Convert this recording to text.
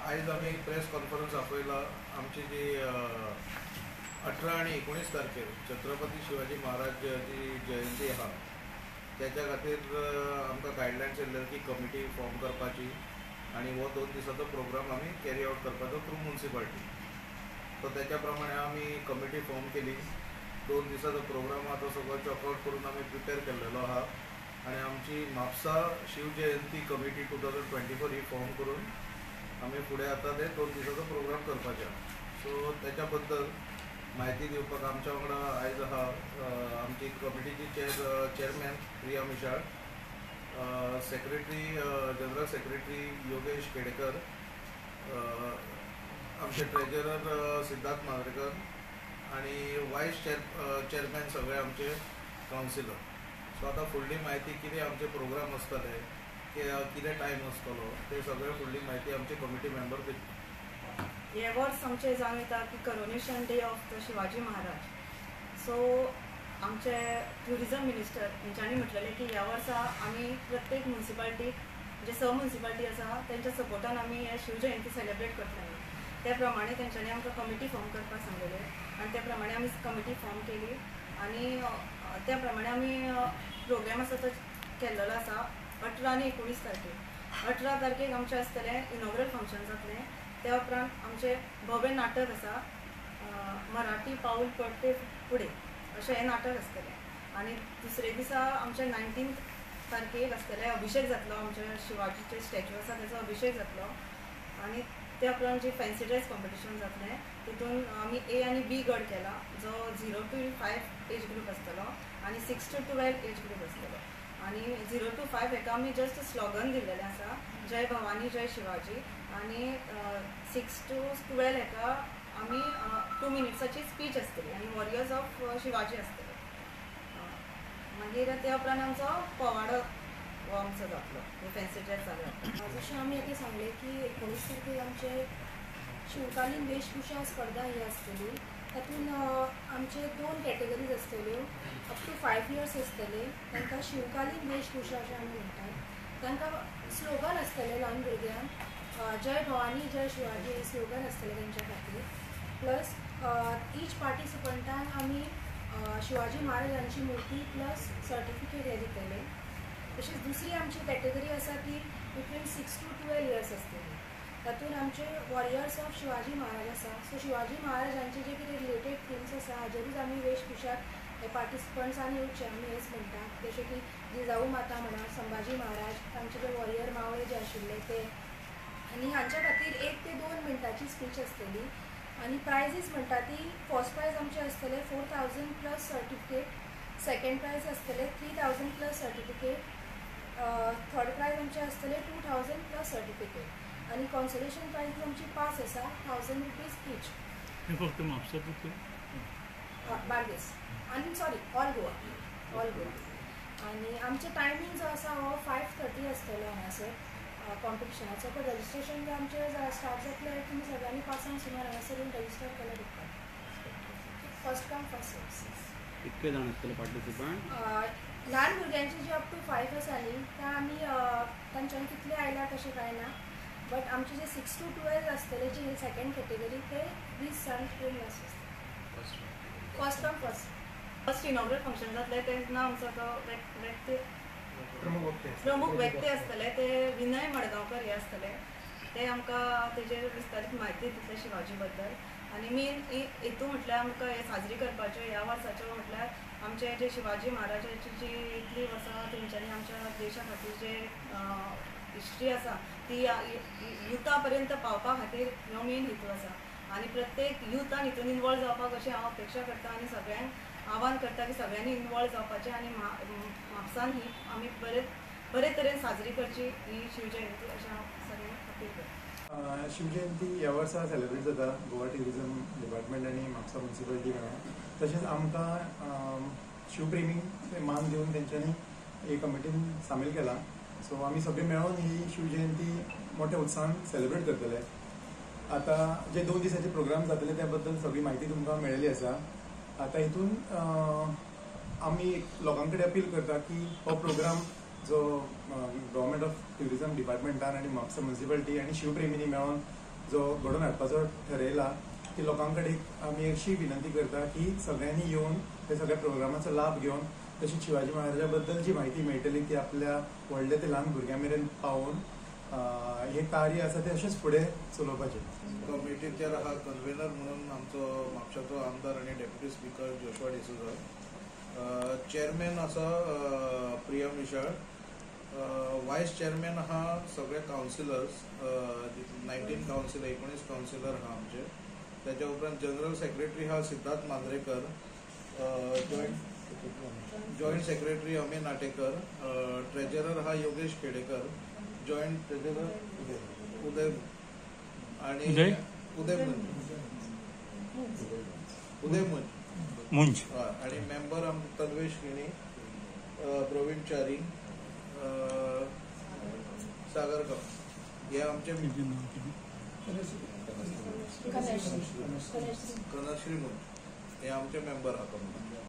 आज आम्ही press conference आपयला आमची जी 18 आणि 19 तारखेर छत्रपती शिवाजी महाराजांची जयंती आहा त्याच्या खातीर आमकां गायडलायन्स येयल्ले की कमिटी फॉर्म करपाची आणि वो 2 दिसाचो प्रोग्राम आमी कॅरी आउट करपाचो थ्रू म्युनिसिपालिटी. सो त्याच्या प्रमाणे आमी कमिटी फॉर्म केली. 2 दिसाचो प्रोग्राम आहा तो सगळो चॉकआउट करून आमी प्रिपेर केल्लेलो आहा आणि आमची म्हापसा शिवजयंती कमिटी 2024 ही फॉर्म करून आमी फुडें आतां ते 2 दिसाचो प्रोग्राम करपाचे आहा. सो त्याच्या बद्दल माहिती दिवपाक आमच्या वांगडा आयज आहा आमची कमिटीची chairman Priya Mishal, secretary general secretary Yogesh Kedekar, आमचे ट्रेजरर सिद्धार्थ मांद्रेकर आणि वायस चेअरमॅन सगळे आमचे कावन्सिलर. सो आता फुडली माहिती कितें आमचे प्रोग्राम आसतले कितें टायम आसतलो ते सगळे फुडली माहिती आमचे कमिटी मेंबर दितले. हे वर्स आमचे जावन येता की coronation day of the Shivaji Maharaj. So आमचे ट्युरिजम मिनिस्टर हेंच्यांनी म्हटलेलें की ह्या वर्सा आमी प्रत्येक म्युनिसिपालिटीक जे म्युनिसिपालिटी आसा तेंच्या सपोर्टान आमी हे शिवजयंती सेलिब्रेट करतले. त्या प्रमाणे तेंच्यांनी आमकां कमिटी फॉर्म करपाक सांगलेले आनी त्या प्रमाणे आमी कमिटी फॉर्म केली आनी त्या प्रमाणे आमी प्रोग्राम आसा तो केल्लो आसा 18 आनी 19 तारखेक. 18 तारखेक आमचें आसतलें इनॉग्रल फंक्शन जातलें. त्या उपरांत आमचे भव्य नाटक आसा मराठी पाऊल पडते पुढे अशें हें नाटक आसतलें. आनी दुसरे दिसा आमचे 19 तारखेक आसतलें अभिषेक जातलो. आमचे शिवाजीचे स्टॅच्यू आसा तेचो अभिषेक जातलो आनी त्या उपरांत जी फॅन्सी ड्रेस कॉम्पिटिशन जातलें तितून आमी A आनी B गट केला जो 0 to 5 एज ग्रूप आसतलो आनी 6 to 12 एज ग्रूप आसतलो. आनी 0 to 5 हेका आमी जस्ट स्लोगन दिल्लेलें आसा जय भवानी जय शिवाजी आनी 6 to 12 हेका आमी 2 मिनिट्साची स्पीच आसतली आनी वॉरियर्स ऑफ शिवाजी आसतले. मागीर त्या उपरांत आमचो पोवाडो हो आमचो जातलो फॅन्सी ड्रेस जालो. जशें आमी आतां सांगलें की 19 तारखेक आमचे शिवकालीन वेशभूषा स्पर्धा ही आसतली. तातूंत आमचे 2 कॅटेगरीज आसतल्यो. अप टू 5 इयर्स आसतले तांकां शिवकालीन वेशभूषा अशें आमी म्हणटात. तांकां स्लोगन आसतलें ल्हान भुरग्यांक जय भवानी जय शिवाजी हे स्लोगन आसतलें तेंच्या खातीर. प्लस ईच पार्टिसिपंटान आमी शिवाजी महाराजांची मुर्ती प्लस सर्टिफिकेट हे दितले. तशेंच दुसरी आमची कॅटेगरी आसा ती बिटवीन 6 to 12 इयर्स आसतली. तातूंत आमचे वॉरियर्स ऑफ शिवाजी महाराज आसा. सो शिवाजी महाराजांचे जे कितें रिलेटेड थिंग्स आसा हाजेरूच आमी वेशभूषाक हे पार्टिसिपंट्सांनी येवचे आमी हेच म्हणटात. जशें की जिजाऊ माता म्हणा, संभाजी महाराज, तांचे जे वॉरियर मावळे जे आशिल्ले ते आनी हांच्या खातीर 1 ते 2 मिनटाची स्पीच आसतली. आनी प्रायजीस म्हणटा ती फर्स्ट प्रायज आमचे आसतले 4000 प्लस सर्टिफिकेट, सेकंड प्रायज आसतले 3000 प्लस सर्टिफिकेट, थर्ड प्रायज आमचे आसतले 2000 प्लस सर्टिफिकेट आनी कॉन्सोलेशन प्रायज आमची पास आसा 1000 रुपीज ईच. फक्त म्हापसा बार्देस आनी सॉरी ऑल गोवा आनी आमचे टायमींग जो आसा हो 5:30 आसतलो हांगासर कॉम्पिटिशनाचो. पण रजिस्ट्रेशन जे आमचे स्टार्ट जातले तुमी सगळ्यांनी 5 सुमार हांगासर येवन रजिस्टर केल्यार दितात. First come first serve. कितके जाण आसतले पार्टिसिपंट? ल्हान भुरग्यांची जी अप टू 5 आसा न्ही त्या आमी तांच्यानी कितले आयला तशें कांय ना. बट आमचे जे 6 to 12 आसतले जी सेकंड कॅटेगरी ते 20 जाण ट्रेन आसतले. First come first inaugural function जातलें तेन्ना आमचो तो प्रमुख व्यक्ती आसतले ते विनय मडगांवकर हे आसतले. ते आमकां तेजेर विस्तारीत म्हायती दितले शिवाजी बद्दल. आनी मेन हेतू म्हटल्यार आमकां हे साजरी करपाच्यो ह्या वर्साच्यो म्हटल्यार आमचे जे शिवाजी महाराजाची जी इतली वर्सां तेंच्यांनी आमच्या देशा खातीर जे हिस्ट्री आसा ती युथा पर्यंत पावपा खातीर हो मेन हेतू आसा. आनी प्रत्येक युथान हितून इनवॉल्व जावपाक अशी हांव अपेक्षा करता आनी सगळ्यांक आव्हान करता की सगळ्यांनी इनवॉल्व जावपाचें आनी म्हापसान ही आमी बरे तरेन साजरी करची ही शिवजयंती अशें हांव सगळ्यांक अपील करता. शिवजयंती ह्या वर्सा सेलिब्रेट जाता गोवा ट्युरिजम डिपार्टमेंट आनी म्हापसा म्युनिसिपालिटी मेळून. तशेंच आमकां शिवप्रेमींक मान दिवन तेंच्यांनी हे कमिटीन सामील केला. सो आमी सगळे मेळून ही शिवजयंती मोठ्या उत्साहान सेलिब्रेट करतले. आतां जे 2 दिसाचे प्रोग्राम जातले त्या बद्दल सगळी म्हायती तुमकां मेळिल्ली आसा. आतां हितून आमी लोकां कडेन अपील करता की हो प्रोग्राम जो गव्हर्मेंट ऑफ ट्युरिजम डिपार्टमेंटान आनी म्हापसा म्युनिसिपालिटी आनी शिवप्रेमींनी मेळून जो घडोवन हाडपाचो ठरयला की लोकां कडेन आमी अशी विनंती करता की सगळ्यांनी येवन ते सगळ्या प्रोग्रामाचो लाभ घेवन तशी शिवाजी महाराजा बद्दल जी म्हायती मेळटली ती आपल्या व्हडल्या ते ल्हान भुरग्यां मेरेन पावोवन हे कार्य आसा ते अशेंच फुडें चलोवपाचें. कमिटीचेर हा कन्व्हेनर म्हणून आमचो म्हापशाचो आमदार आनी deputy speaker Joshua D'Souza. Chairman आसा प्रिया मिशाळ. वायस चेअरमॅन आहा सगळे कावन्सिलर्स 19 कावन्सिलर 19 कावन्सिलर आहा आमचे. त्याच्या उपरांत जनरल सेक्रेटरी हा Siddharth Mandrekar. Joint secretary Amey Natekar. Treasurer हा योगेश खेडेकर. जॉईंट ट्रेजरर उदय आणि उदय मुंज आणि मेंबर आमचे तन्वेश किणी, प्रवीण चारी, सागर गाव हे आमचे कनश्री मुंज हे आमचे मेंबर आहात.